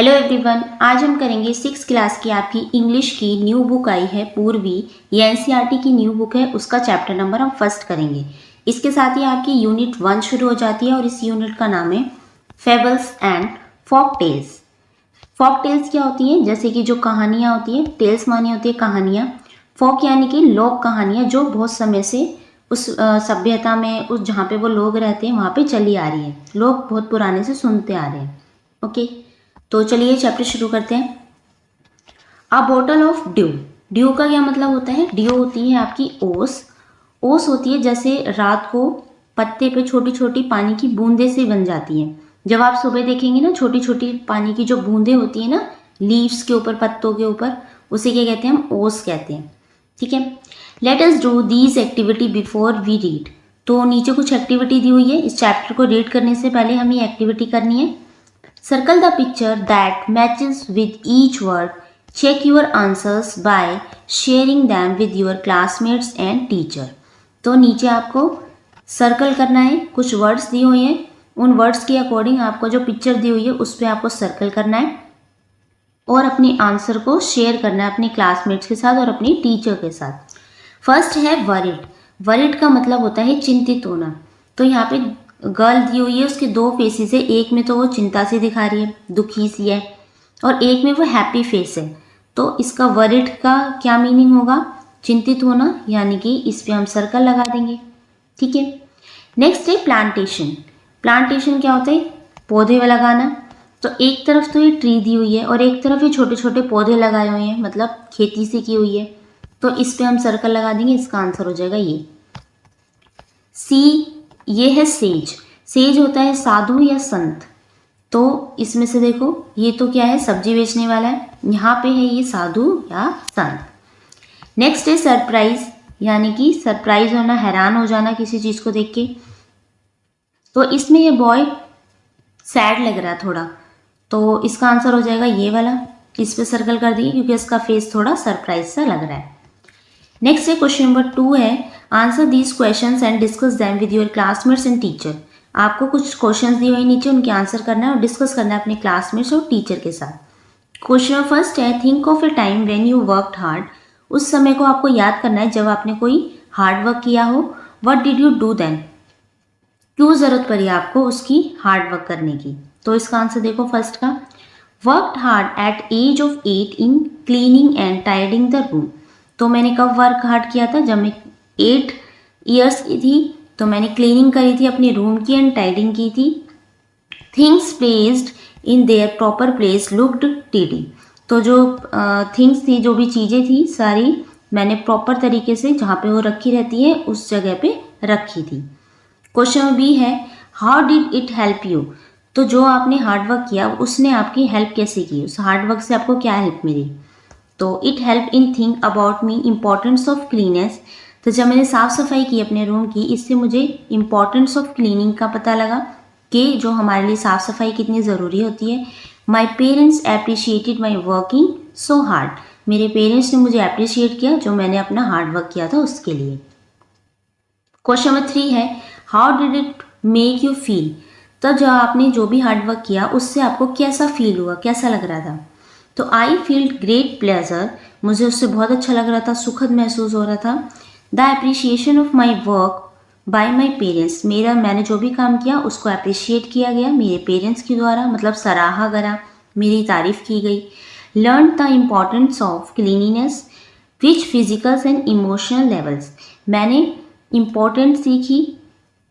Hello everyone, आज हम करेंगे 6 क्लास की आपकी इंग्लिश की न्यू बुक आई है पूर्वी। ये एनसीईआरटी की न्यू बुक है, उसका चैप्टर नंबर हम फर्स्ट करेंगे। इसके साथ ही आपकी यूनिट 1 शुरू हो जाती है और इस यूनिट का नाम है fables and folk tales. Folk tales क्या होती हैं? जैसे कि जो कहानियाँ होती हैं, टेल्स मानी होती है कहानियाँ, फॉक यानी कि लोक कहानियाँ जो बहुत समय से उस सभ्यता में, उस जहाँ पे वो लोग रहते हैं वहाँ पे चली आ रही है, लोग बहुत पुराने से सुनते आ रहे हैं। ओके, तो चलिए चैप्टर शुरू करते हैं। अ बॉटल ऑफ ड्यू। ड्यू का क्या मतलब होता है? ड्यू होती है आपकी ओस। ओस होती है जैसे रात को पत्ते पे छोटी छोटी पानी की बूंदे से बन जाती हैं। जब आप सुबह देखेंगे ना, छोटी छोटी पानी की जो बूंदे होती है ना लीव्स के ऊपर, पत्तों के ऊपर, उसे क्या कहते हैं? हम ओस कहते हैं। ठीक है, let us do these activity before we read. तो नीचे कुछ एक्टिविटी दी हुई है, इस चैप्टर को रीड करने से पहले हमें ये एक्टिविटी करनी है। Circle the picture that matches with each word. Check your answers by sharing them with your classmates and teacher. तो नीचे आपको सर्कल करना है, कुछ वर्ड्स दिए हुए हैं, उन वर्ड्स के अकॉर्डिंग आपको जो पिक्चर दी हुई है उस पर आपको सर्कल करना है और अपने आंसर को शेयर करना है अपने क्लासमेट्स के साथ और अपनी टीचर के साथ। फर्स्ट है वरिड। वरिड का मतलब होता है चिंतित होना। तो यहाँ पे गर्ल दी हुई है, उसके दो फेसेस है, एक में तो वो चिंता से दिखा रही है, दुखी सी है, और एक में वो हैप्पी फेस है। तो इसका वरिड का क्या मीनिंग होगा? चिंतित होना, यानी कि इस पे हम सर्कल लगा देंगे। ठीक है, नेक्स्ट है प्लांटेशन। प्लांटेशन क्या होता है? पौधे लगाना। तो एक तरफ तो ये ट्री दी हुई है और एक तरफ ये छोटे छोटे पौधे लगाए हुए हैं, मतलब खेती से की हुई है, तो इस पे हम सर्कल लगा देंगे। इसका आंसर हो जाएगा ये सी। ये है सेज। सेज होता है साधु या संत। तो इसमें से देखो, ये तो क्या है? सब्जी बेचने वाला है, यहाँ पे है ये साधु या संत। नेक्स्ट है सरप्राइज, यानी कि सरप्राइज होना, हैरान हो जाना किसी चीज को देख के। तो इसमें ये बॉय सैड लग रहा है थोड़ा, तो इसका आंसर हो जाएगा ये वाला। इस पे सर्कल कर दिए क्योंकि इसका फेस थोड़ा सरप्राइज सा लग रहा है। नेक्स्ट है क्वेश्चन नंबर 2 है, answer these questions and discuss them with your classmates and teacher. आपको कुछ क्वेश्चंस दिए हुए नीचे, उनके आंसर करना है और डिस्कस करना है अपने क्लासमेट्स और टीचर के साथ। क्वेश्चन फर्स्ट है, think of A time when you worked hard. उस समय को आपको याद करना है जब आपने कोई हार्ड वर्क किया हो। What did you do then? क्यों जरूरत पड़ी आपको उसकी हार्ड वर्क करने की? तो इसका आंसर देखो फर्स्ट का, worked hard at age of 8 in cleaning and tidying the room. तो मैंने कब वर्क हार्ड किया था? जब मैं 8 ईयर्स की थी, तो मैंने क्लीनिंग करी थी अपने रूम की एंड टाइडिंग की थी। Things placed in their proper place looked टिडी। तो जो थिंग्स थी, जो भी चीज़ें थी सारी, मैंने प्रॉपर तरीके से जहाँ पे वो रखी रहती है उस जगह पे रखी थी। क्वेश्चन बी है, how did it help you. तो जो आपने हार्डवर्क किया उसने आपकी हेल्प कैसे की? उस हार्डवर्क से आपको क्या हेल्प मिली? तो it help in think about me importance of cleanness. तो जब मैंने साफ़ सफाई की अपने रूम की, इससे मुझे इम्पॉर्टेंस ऑफ क्लीनिंग का पता लगा कि जो हमारे लिए साफ़ सफाई कितनी ज़रूरी होती है। My parents appreciated my working so hard. मेरे पेरेंट्स ने मुझे अप्रिशिएट किया जो मैंने अपना हार्ड वर्क किया था उसके लिए। क्वेश्चन नंबर 3 है, how did it make you feel. तो जो आपने जो भी हार्ड वर्क किया उससे आपको कैसा फील हुआ, कैसा लग रहा था? तो आई फील ग्रेट प्लेजर। मुझे उससे बहुत अच्छा लग रहा था, सुखद महसूस हो रहा था। The appreciation of my work by my parents. मैंने जो भी काम किया उसको अप्रिशिएट किया गया मेरे पेरेंट्स के द्वारा, मतलब सराहा गया, मेरी तारीफ की गई। Learn the importance of cleanliness which physicals and emotional levels. मैंने इम्पॉर्टेंट सीखी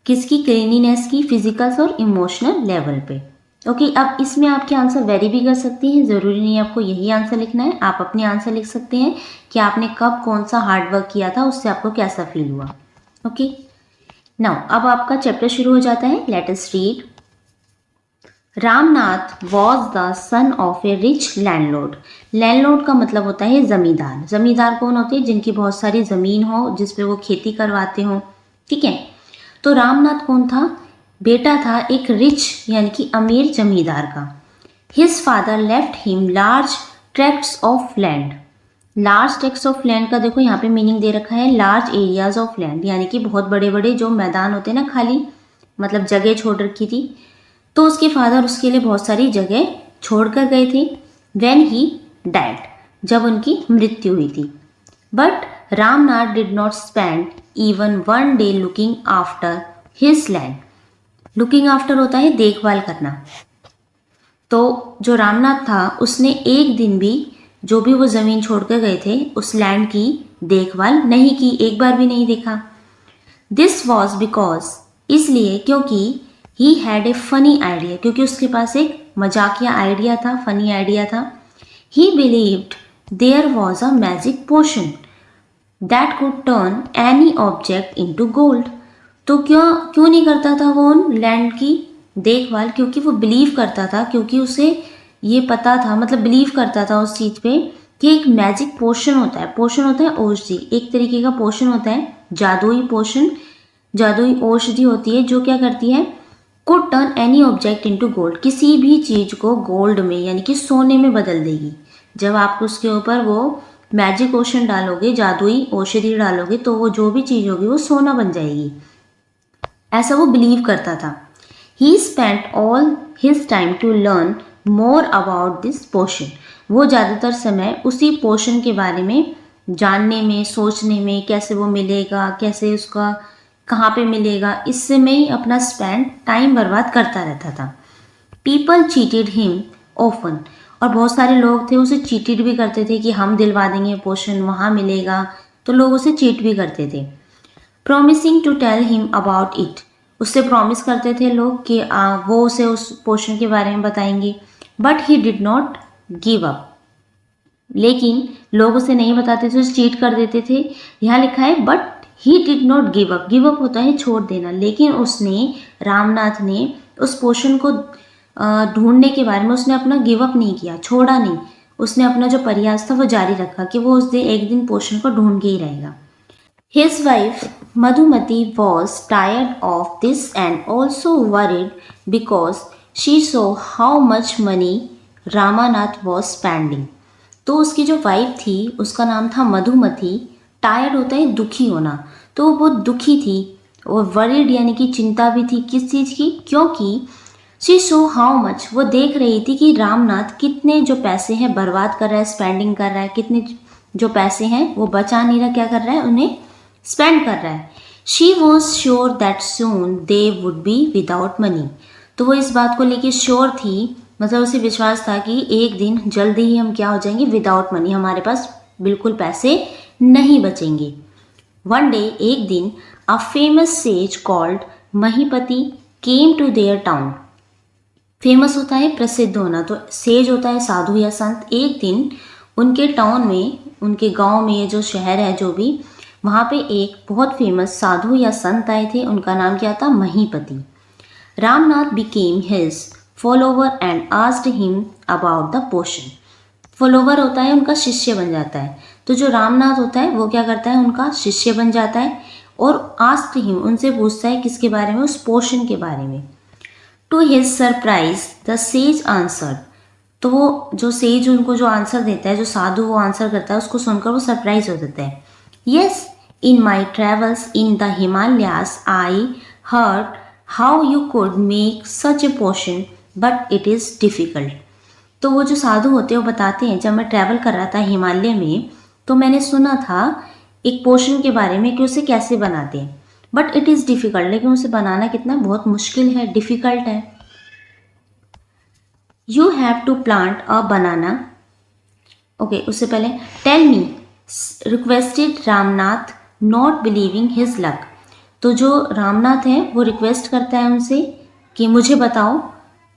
किसकी? क्लीनिनेस की, फिजिकल्स और इमोशनल लेवल पे। ओके, अब इसमें आपके आंसर वेरी भी कर सकते हैं, ज़रूरी नहीं आपको यही आंसर लिखना है। आप अपने आंसर लिख सकते हैं कि आपने कब कौन सा हार्ड वर्क किया था, उससे आपको कैसा फील हुआ। ओके, नाउ अब आपका चैप्टर शुरू हो जाता है। Let us read. Ramnath was the son of A rich landlord. Landlord का मतलब होता है जमींदार। जमींदार कौन होते हैं? जिनकी बहुत सारी ज़मीन हो, जिसपे वो खेती करवाते हो। ठीक है, तो रामनाथ कौन था? बेटा था एक रिच यानी कि अमीर जमींदार का। His father left him large tracts of land. Large tracts of land का देखो यहाँ पे मीनिंग दे रखा है, लार्ज एरियाज ऑफ लैंड, यानी कि बहुत बड़े बड़े जो मैदान होते हैं ना, खाली मतलब जगह छोड़ रखी थी। तो उसके फादर उसके लिए बहुत सारी जगह छोड़कर गए थे, when he died, जब उनकी मृत्यु हुई थी। But Ramnath did not spend even one day looking after his land. Looking after होता है देखभाल करना। तो जो रामनाथ था उसने एक दिन भी जो भी वो ज़मीन छोड़कर गए थे उस लैंड की देखभाल नहीं की, एक बार भी नहीं देखा। दिस वॉज बिकॉज, इसलिए क्योंकि he had a funny idea, क्योंकि उसके पास एक मजाकिया आइडिया था, फनी आइडिया था। He believed there was a magic potion that could turn any object into gold. तो क्यों नहीं करता था वो उन लैंड की देखभाल? क्योंकि वो बिलीव करता था, क्योंकि उसे ये पता था, मतलब बिलीव करता था उस चीज़ पे कि एक मैजिक पोशन होता है। पोशन होता है औषधि, एक तरीके का पोशन होता है जादुई पोशन, जादुई औषधि होती है जो क्या करती है, could turn any object into gold, किसी भी चीज़ को गोल्ड में यानी कि सोने में बदल देगी। जब आप उसके ऊपर वो मैजिक पोशन डालोगे, जादुई औषधि डालोगे, तो वो जो भी चीज़ होगी वो सोना बन जाएगी। ऐसा वो बिलीव करता था। He spent all his time to learn more about this potion, वो ज़्यादातर समय उसी पोशन के बारे में जानने में, सोचने में, कैसे वो मिलेगा, कैसे उसका कहाँ पे मिलेगा, इससे में ही अपना स्पेंड टाइम बर्बाद करता रहता था। पीपल चीटेड हिम ऑफन, और बहुत सारे लोग थे उसे चीटेड भी करते थे कि हम दिलवा देंगे पोशन, वहाँ मिलेगा, तो लोग उसे चीट भी करते थे। Promising to tell him about it, उससे प्रॉमिस करते थे लोग कि वो उसे उस पोशन के बारे में बताएंगे। But he did not give up, लेकिन लोग उसे नहीं बताते थे, उसे चीट कर देते थे। यहाँ लिखा है but he did not give up, give up होता है छोड़ देना, लेकिन उसने, रामनाथ ने उस पोशन को ढूंढने के बारे में उसने अपना गिव अप नहीं किया, छोड़ा नहीं। उसने अपना जो प्रयास था वो जारी रखा कि वो उस दिन एक दिन पोशन को ढूंढ के ही रहेगा। His wife Madhumati was tired of this and also worried because she saw how much money Ramanath was spending. तो उसकी जो वाइफ थी उसका नाम था मधुमती। टायर्ड होता है दुखी होना, तो वो बहुत दुखी थी और वरीड यानी कि चिंता भी थी। किस चीज़ की? क्योंकि शी सो हाउ मच, वो देख रही थी कि रामनाथ कितने जो पैसे हैं बर्बाद कर रहा है, स्पेंडिंग कर रहा है, कितने जो पैसे हैं वो बचा नहीं रहा, क्या कर रहा है, उन्हें स्पेंड कर रहा है। She was sure that soon they would be without money, तो वो इस बात को लेके श्योर थी, मतलब उसे विश्वास था कि एक दिन जल्दी ही हम क्या हो जाएंगे, विदाउट मनी, हमारे पास बिल्कुल पैसे नहीं बचेंगे। वन डे, एक दिन, a famous sage called Mahipati came to their town. Famous होता है प्रसिद्ध होना, तो सेज होता है साधु या संत। एक दिन उनके टाउन में, उनके गांव में, जो शहर है जो भी, वहाँ पे एक बहुत फेमस साधु या संत आए थे। उनका नाम क्या था? Mahipati. Ramnath became his follower and asked him about the potion. Follower होता है उनका शिष्य बन जाता है, तो जो रामनाथ होता है वो क्या करता है, उनका शिष्य बन जाता है और आस्क्ड हिम, उनसे पूछता है किसके बारे में, उस पोशन के बारे में। To his surprise the sage answered, तो वो जो सेज उनको जो आंसर देता है, जो साधु वो आंसर करता है, उसको सुनकर वो सरप्राइज हो जाता है। Yes, in my travels in the Himalayas I heard how you could make such a potion but it is difficult. तो वो जो साधु होते हैं वो बताते हैं, जब मैं ट्रैवल कर रहा था हिमालय में तो मैंने सुना था एक पोशन के बारे में कि उसे कैसे बनाते हैं, बट इट इज़ डिफ़िकल्ट, लेकिन उसे बनाना कितना बहुत मुश्किल है, डिफ़िकल्ट है। You have to plant a banana. Okay, उससे पहले tell me, requested Ramnath not believing his luck. तो जो रामनाथ है वो रिक्वेस्ट करता है उनसे कि मुझे बताओ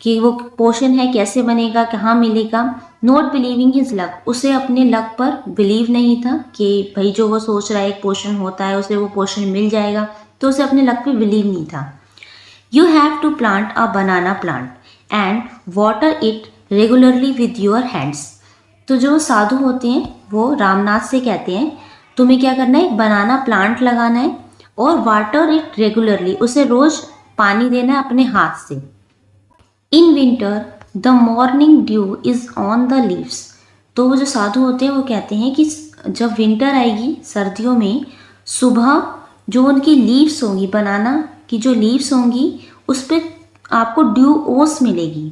कि वो पोशन है कैसे बनेगा, कहाँ मिलेगा। नॉट बिलीविंग हिज लक, उसे अपने लक पर बिलीव नहीं था कि भाई जो वो सोच रहा है एक पोशन होता है उसे वो पोशन मिल जाएगा, तो उसे अपने लक पे बिलीव नहीं था। You have to plant a banana plant and water it regularly with your hands. तो जो साधु होते हैं वो रामनाथ से कहते हैं तुम्हें क्या करना है, एक बनाना प्लांट लगाना है और वाटर इट रेगुलरली, उसे रोज पानी देना है अपने हाथ से। In winter the morning due is on the leaves. तो वो जो साधु होते हैं वो कहते हैं कि जब विंटर आएगी, सर्दियों में, सुबह जो उनकी लीव्स होंगी, बनाना की जो लीव्स होंगी उस पर आपको ड्यू ओस मिलेगी।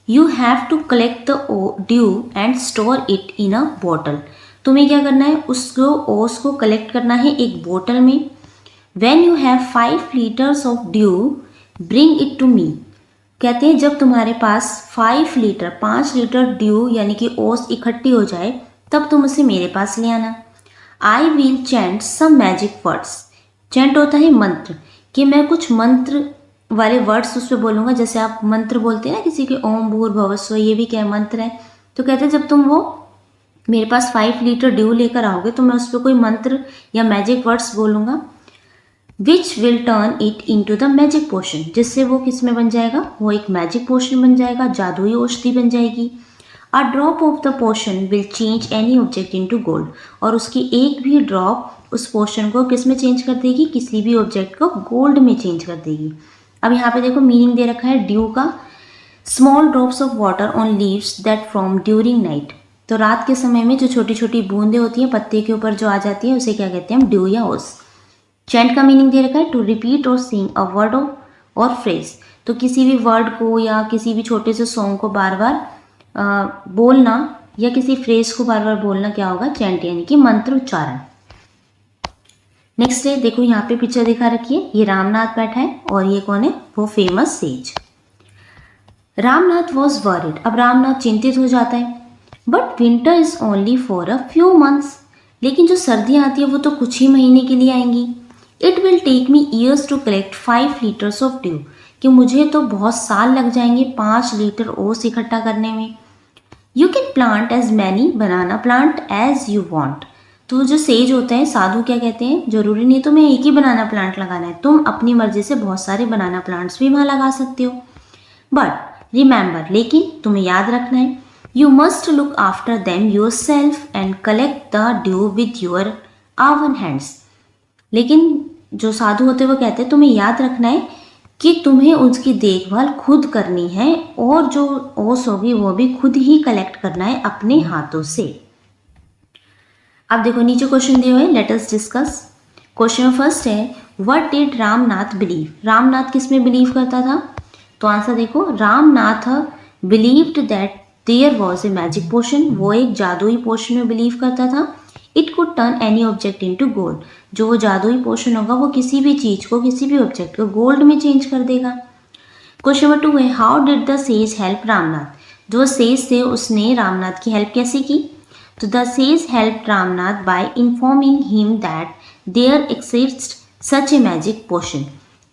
You have to collect the dew and store it in a bottle. तुम्हें क्या करना है, उसको ओस को कलेक्ट करना है एक बोतल में। When you have 5 liters of dew, bring it to me। कहते हैं जब तुम्हारे पास 5 लीटर ड्यू यानी कि ओस इकट्ठी हो जाए तब तुम उसे मेरे पास ले आना। I will chant some magic words। Chant होता है मंत्र, कि मैं कुछ मंत्र वाले वर्ड्स उस पर बोलूँगा। जैसे आप मंत्र बोलते हैं ना किसी के, ओम भूर्भुवः स्वः, ये भी क्या मंत्र है। तो कहते हैं जब तुम वो मेरे पास 5 लीटर ड्यू लेकर आओगे तो मैं उस पर कोई मंत्र या मैजिक वर्ड्स बोलूँगा, which will turn it into the magic potion, जिससे वो किस में बन जाएगा, वो एक मैजिक पोशन बन जाएगा, जादुई औषधि बन जाएगी। A drop of the potion will change any object into gold, और उसकी एक भी ड्रॉप उस पोशन को किस में चेंज कर देगी, किसी भी ऑब्जेक्ट को गोल्ड में चेंज कर देगी। अब यहाँ पे देखो मीनिंग दे रखा है ड्यू का, small drops of water on leaves that from during night. तो रात के समय में जो छोटी छोटी बूंदें होती हैं पत्ते के ऊपर जो आ जाती है उसे क्या कहते हैं हम, ड्यू या ओस। चैंट का मीनिंग दे रखा है टू रिपीट और सिंग अ वर्ड और फ्रेज। तो किसी भी वर्ड को या किसी भी छोटे से सॉन्ग को बार बार बोलना या किसी फ्रेज को बार बार बोलना क्या होगा, चैंट यानी कि मंत्र उच्चारण। नेक्स्ट है, देखो यहाँ पे पिक्चर दिखा रखी है, ये रामनाथ बैठा है और ये कौन है, वो famous says. Ramnath was worried, अब रामनाथ चिंतित हो जाता है। But winter is only for a few months, लेकिन जो सर्दियाँ आती है वो तो कुछ ही महीने के लिए आएंगी। It will take me years to collect 5 litres of dew, कि मुझे तो बहुत साल लग जाएंगे 5 लीटर ओस इकट्ठा करने में। You can plant as many banana plant as you want. तो जो सेज होता है, साधु क्या कहते हैं, जरूरी नहीं तुम्हें एक ही बनाना प्लांट लगाना है, तुम अपनी मर्जी से बहुत सारे बनाना प्लांट्स भी वहाँ लगा सकते हो। बट रिमेंबर, लेकिन तुम्हें याद रखना है, you must look after them your self and collect the due with your oven hands. लेकिन जो साधु होते हैं वो कहते हैं तुम्हें याद रखना है कि तुम्हें उसकी देखभाल खुद करनी है और जो ओस होगी वो भी खुद ही कलेक्ट करना है अपने हाथों से। अब देखो नीचे क्वेश्चन दिए हुए हैं, let us discuss. Question first है, what did Ramnath believe. Ramnath किस में बिलीव करता था, तो आंसर देखो, Ramnath believed that there was a magic potion, वो एक जादुई पोशन में बिलीव करता था। It could turn any object into gold, जो वो जादुई पोशन होगा वो किसी भी चीज को, किसी भी ऑब्जेक्ट को गोल्ड में चेंज कर देगा। क्वेश्चन नंबर 2 है, how did the sage help Ramnath. जो सेज थे उसने रामनाथ की हेल्प कैसे की, तो the sage help Ramnath by informing him that there exist such a magic potion.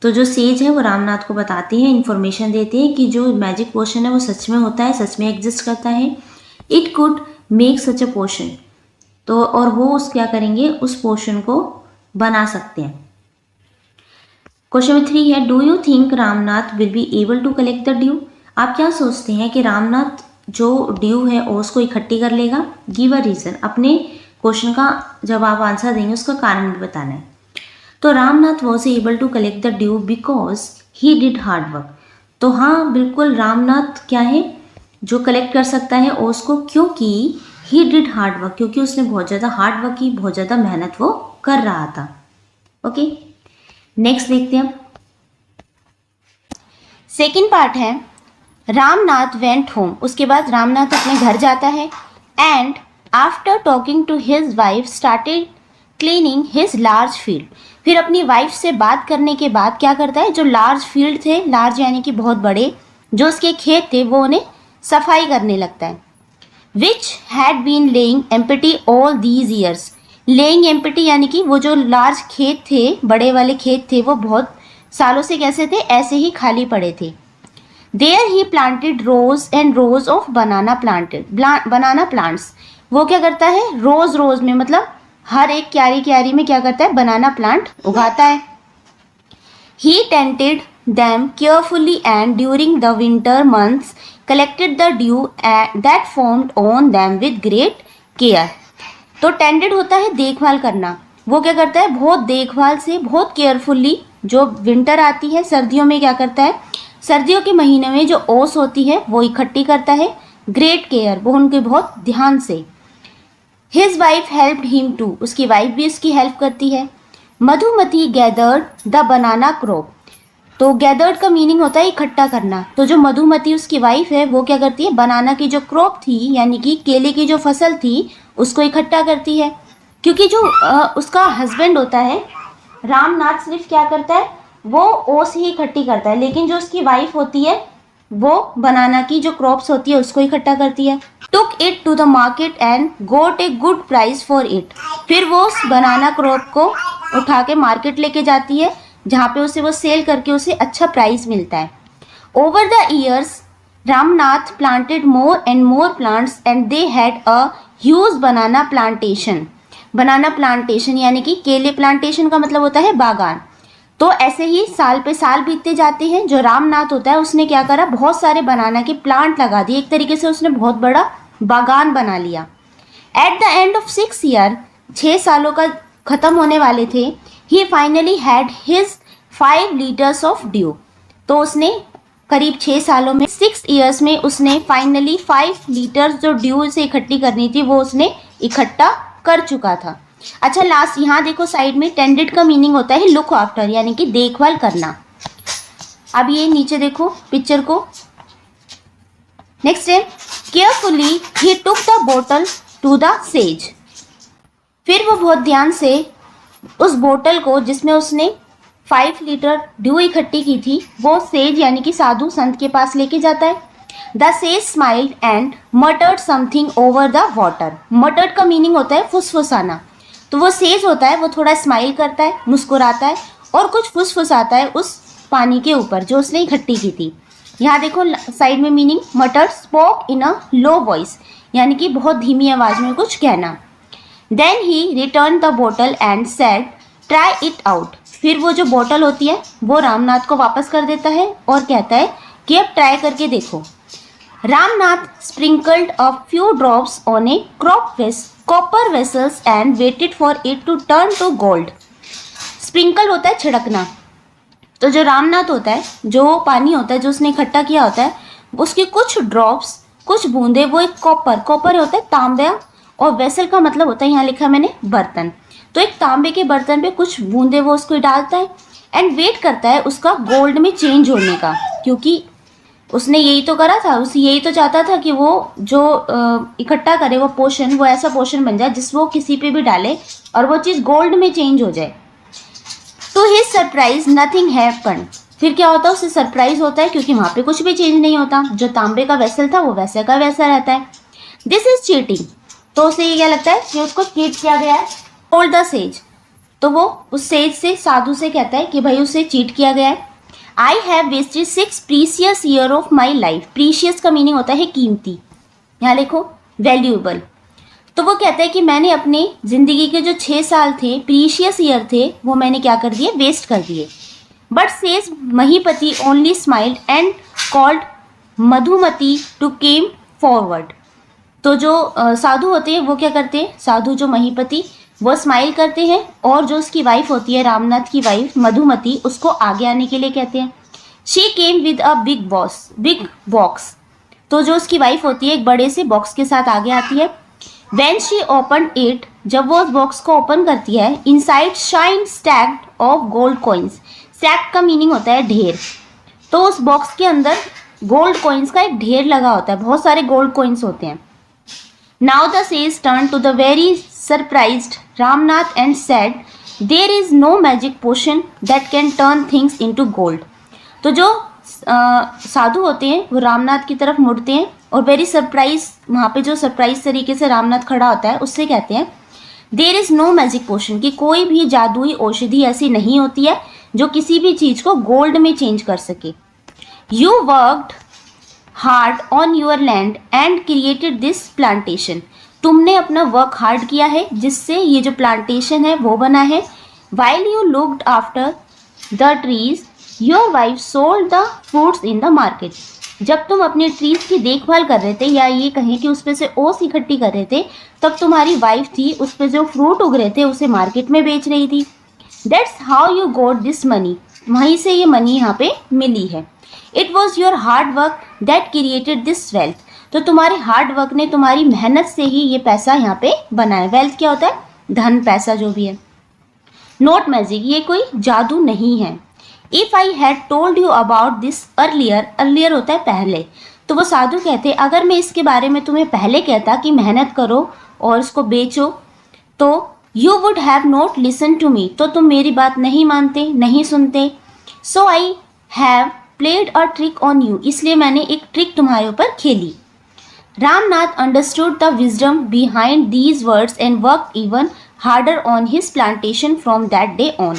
तो जो सेज है वो रामनाथ को बताते हैं, इन्फॉर्मेशन देते हैं कि जो मैजिक पोशन है वो सच में होता है, सच में एग्जिस्ट करता है। It could make such a पोशन, तो और वो उस क्या करेंगे, उस पोशन को बना सकते हैं। क्वेश्चन नंबर 3 है, do you think Ramnath will be able to collect the dew. आप क्या सोचते हैं कि रामनाथ जो ड्यू है उसको इकट्ठी कर लेगा। गिव अ रीजन, अपने क्वेश्चन का जब आप आंसर देंगे उसका कारण भी बताना है। तो Ramnath was able to collect the dew because he did hard work. तो हाँ बिल्कुल, रामनाथ क्या है जो कलेक्ट कर सकता है ओस को, क्योंकि ही डिड हार्ड वर्क, क्योंकि उसने बहुत ज़्यादा हार्ड वर्क की, बहुत ज़्यादा मेहनत वो कर रहा था। ओके, नेक्स्ट देखते हैं। सेकेंड पार्ट है, रामनाथ वेंट होम। उसके बाद रामनाथ अपने घर जाता है and after talking to his wife started cleaning his large field. फिर अपनी वाइफ से बात करने के बाद क्या करता है, जो लार्ज फील्ड थे, लार्ज यानी कि बहुत बड़े जो उसके खेत थे, वो उन्हें सफाई करने लगता है। Which had been lying empty all these years. Lying empty यानी कि वो जो लार्ज खेत थे, बड़े वाले खेत थे, वो बहुत सालों से कैसे थे, ऐसे ही खाली पड़े थे। There he planted rows and rows of banana plants. वो क्या करता है, रोज रोज में मतलब हर एक क्यारी क्यारी में क्या करता है, बनाना प्लांट उगाता है। ही tainted them carefully and during the winter months collected the dew that formed on them with great care। तो टेंडेड होता है देखभाल करना, वो क्या करता है, बहुत देखभाल से, बहुत केयरफुली, जो विंटर आती है सर्दियों में क्या करता है, सर्दियों के महीने में जो ओस होती है वो इकट्ठी करता है, ग्रेट केयर, वो उनके बहुत ध्यान से। His wife helped him too, उसकी वाइफ भी उसकी हेल्प करती है। Madhumati gathered the banana crop. तो गैदर्ड का मीनिंग होता है इकट्ठा करना। तो जो मधुमती उसकी वाइफ है वो क्या करती है, बनाना की जो क्रॉप थी यानी कि केले की जो फसल थी उसको इकट्ठा करती है। क्योंकि जो उसका हस्बैंड होता है रामनाथ सिर्फ क्या करता है, वो ओस ही इकट्ठी करता है, लेकिन जो उसकी वाइफ होती है वो बनाना की जो क्रॉप्स होती है उसको इकट्ठा करती है। Took it to the market and got a good price for it. फिर वो उस बनाना क्रॉप को उठा के मार्केट लेके जाती है जहाँ पे उसे वो सेल करके उसे अच्छा प्राइस मिलता है। Over the years Ramnath planted more and more plants and they had a huge banana plantation. Banana plantation यानी कि केले प्लांटेशन का मतलब होता है बागान। तो ऐसे ही साल पे साल बीतते जाते हैं। जो रामनाथ होता है उसने क्या करा, बहुत सारे बनाना के प्लांट लगा दिए, एक तरीके से उसने बहुत बड़ा बागान बना लिया। At the end of 6 year, 6 सालों का खत्म होने वाले थे, he finally had his 5 litres of dew. तो उसने करीब 6 सालों में 6 ईयर्स में उसने फाइनली 5 लीटर्स जो ड्यू से इकट्ठी करनी थी वो उसने इकट्ठा कर चुका था। अच्छा लास्ट यहाँ देखो साइड में टेंडेड का मीनिंग होता है लुक आफ्टर यानी कि देखभाल करना। अब ये नीचे देखो पिक्चर को। नेक्स्ट है केयरफुली ही टुक द बोतल टू द सेज। फिर वो बहुत ध्यान से उस बोतल को जिसमें उसने 5 लीटर ड्यू इकट्ठी की थी वो सेज यानी कि साधु संत के पास लेके जाता है। The sage smiled and मटर्ड something over the water. मटर्ड का मीनिंग होता है फुसफुसाना। तो वो सेज होता है वो थोड़ा स्माइल करता है, मुस्कुराता है और कुछ फुसफुसाता है उस पानी के ऊपर जो उसने इकट्ठी की थी। यहाँ देखो साइड में meaning मटर्ड spoke in a low voice यानी कि बहुत धीमी आवाज में कुछ कहना। देन ही रिटर्न द बोतल and said try it out. फिर वो जो बोतल होती है वो रामनाथ को वापस कर देता है और कहता है कि अब ट्राई करके देखो। Ramnath sprinkled a few drops on a copper vessels and waited for it to turn to gold. Sprinkle होता है छिड़कना। तो जो रामनाथ होता है, जो पानी होता है जो उसने इकट्ठा किया होता है, उसके कुछ ड्रॉप्स, कुछ बूंदे वो एक कॉपर होता है तांबा, और वेसल का मतलब होता है यहाँ लिखा मैंने बर्तन। तो एक तांबे के बर्तन पे कुछ बूंदे वो उसको डालता है एंड वेट करता है उसका गोल्ड में चेंज होने का, क्योंकि उसने यही तो करा था, उसे यही तो चाहता था कि वो जो इकट्ठा करे वो पोर्शन, वो ऐसा पोर्शन बन जाए जिस वो किसी पे भी डाले और वो चीज़ गोल्ड में चेंज हो जाए। To his surprise nothing happened. फिर क्या होता है, उसे सरप्राइज होता है क्योंकि वहाँ पे कुछ भी चेंज नहीं होता, जो तांबे का वेसल था वो वैसे का वैसा रहता है। This is cheating. तो उसे ये क्या लगता है कि उसको चीट किया गया है। Told the sage. तो वो उस सेज से, साधु से कहता है कि भाई उसे चीट किया गया है। I have wasted 6 precious year of my life. Precious का मीनिंग होता है कीमती, यहाँ लिखो वैल्यूएबल। तो वो कहता है कि मैंने अपने ज़िंदगी के जो 6 साल थे, प्रीशियस ईयर थे, वो मैंने क्या कर दिए, वेस्ट कर दिए। But sage Mahipati only smiled and called Madhumati to came forward. तो जो साधु होते हैं वो क्या करते हैं, साधु जो महीपति वो स्माइल करते हैं और जो उसकी वाइफ होती है, रामनाथ की वाइफ मधुमती, उसको आगे आने के लिए कहते हैं। She came with a big box. तो जो उसकी वाइफ होती है एक बड़े से बॉक्स के साथ आगे आती है। When she opened it, जब वो उस बॉक्स को ओपन करती है, inside shine stacked of gold coins। stacked का मीनिंग होता है ढेर। तो उस बॉक्स के अंदर गोल्ड कॉइन्स का एक ढेर लगा होता है, बहुत सारे गोल्ड कॉइन्स होते हैं। Now the sage turned to the very surprised Ramnath and said, there is no magic potion that can turn things into gold। तो जो साधु होते हैं वो रामनाथ की तरफ मुड़ते हैं और वेरी सरप्राइज, वहाँ पे जो सरप्राइज तरीके से रामनाथ खड़ा होता है उससे कहते हैं there is no magic potion, कि कोई भी जादुई औषधि ऐसी नहीं होती है जो किसी भी चीज़ को गोल्ड में चेंज कर सके। You worked hard on your land and created this plantation. तुमने अपना वर्क हार्ड किया है जिससे ये जो प्लांटेशन है वो बना है। While you looked after the trees your wife sold the fruits in the market. जब तुम अपने ट्रीज की देखभाल कर रहे थे, या ये कहें कि उस पर से ओस इकट्ठी कर रहे थे, तब तुम्हारी वाइफ थी उस पर जो फ्रूट उग रहे थे उसे मार्केट में बेच रही थी। That's how you got this money. वहीं से ये मनी यहाँ पे मिली है। It was your hard work that created this wealth. तो तुम्हारे हार्ड वर्क ने, तुम्हारी मेहनत से ही ये पैसा यहाँ पे बना है। वेल्थ क्या होता है, धन, पैसा जो भी है। नॉट मैजिक, ये कोई जादू नहीं है। If I had told you about this earlier, earlier होता है पहले, तो वो साधु कहते अगर मैं इसके बारे में तुम्हें पहले कहता कि मेहनत करो और इसको बेचो, तो you would have not listen to me, तो तुम मेरी बात नहीं मानते, नहीं सुनते। So I have played a trick on you, इसलिए मैंने एक ट्रिक तुम्हारे ऊपर खेली। Ramnath understood the wisdom behind these words and worked even harder on his plantation from that day on.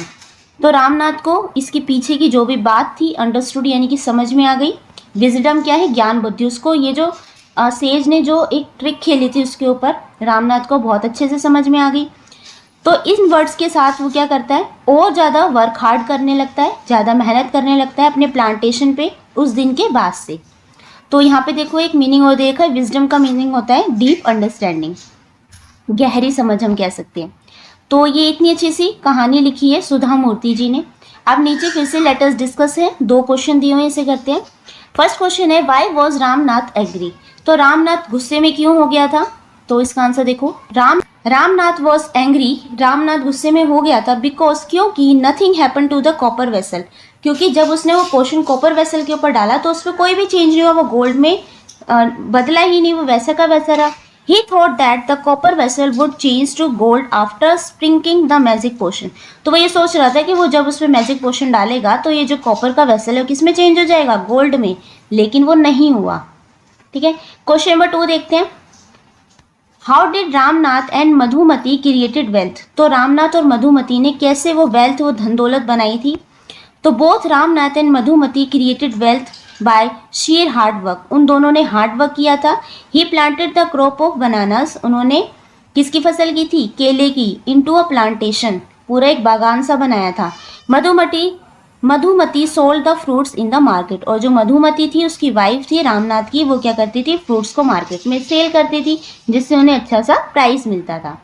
तो रामनाथ को इसके पीछे की जो भी बात थी अंडरस्टूड यानी कि समझ में आ गई। विजडम क्या है? ज्ञान बुद्धि। उसको ये जो सेज ने जो एक ट्रिक खेली थी उसके ऊपर रामनाथ को बहुत अच्छे से समझ में आ गई। तो इन वर्ड्स के साथ वो क्या करता है और ज़्यादा वर्क हार्ड करने लगता है, ज़्यादा मेहनत करने लगता है अपने प्लांटेशन पे उस दिन के बाद से। तो यहाँ पे देखो एक मीनिंग और देखा है, विजडम का मीनिंग होता है डीप अंडरस्टैंडिंग, गहरी समझ हम कह सकते हैं। तो ये इतनी अच्छी सी कहानी लिखी है सुधा मूर्ति जी ने। अब नीचे फिर से लेट अस डिस्कस है, 2 क्वेश्चन दिए हुए हैं, इसे करते हैं। फर्स्ट क्वेश्चन है व्हाई वाज रामनाथ एग्री, तो रामनाथ गुस्से में क्यों हो गया था? तो इसका आंसर देखो, रामनाथ वॉज एंग्री, रामनाथ गुस्से में हो गया था बिकॉज, क्योंकि nothing happen to the copper vessel, क्योंकि जब उसने वो पोर्शन कॉपर वेसल के ऊपर डाला तो उसमें कोई भी चेंज नहीं हुआ, वो गोल्ड में बदला ही नहीं, वो वैसा का वैसा रहा। He thought that the copper vessel would change to gold after sprinkling the magic portion, तो वो ये सोच रहा था कि वो जब उसमें मैजिक पोर्शन डालेगा तो ये जो कॉपर का वेसल है किस में चेंज हो जाएगा? गोल्ड में, लेकिन वो नहीं हुआ। ठीक है, क्वेश्चन नंबर 2 देखते हैं। How did Ramnath and Madhumati created wealth, तो रामनाथ और मधुमती ने कैसे वो वेल्थ, वो धन दौलत बनाई थी? तो both Ramnath and Madhumati created wealth by share hard work, उन दोनों ने हार्ड वर्क किया था। He planted the crop of bananas, उन्होंने किसकी फसल की थी? केले की। इनटू अ प्लांटेशन, पूरा एक बागान सा बनाया था। Madhumati sold the fruits in the market, और जो मधुमती थी उसकी वाइफ थी रामनाथ की, वो क्या करती थी? फ्रूट्स को मार्केट में सेल करती थी, जिससे उन्हें अच्छा सा प्राइस मिलता था।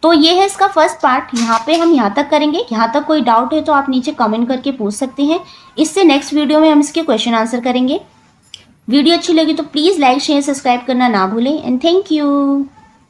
तो ये है इसका फर्स्ट पार्ट, यहाँ पे हम यहाँ तक करेंगे। यहाँ तक कोई डाउट है तो आप नीचे कमेंट करके पूछ सकते हैं। इससे नेक्स्ट वीडियो में हम इसके क्वेश्चन आंसर करेंगे। वीडियो अच्छी लगी तो प्लीज़ लाइक शेयर सब्सक्राइब करना ना भूलें एंड थैंक यू।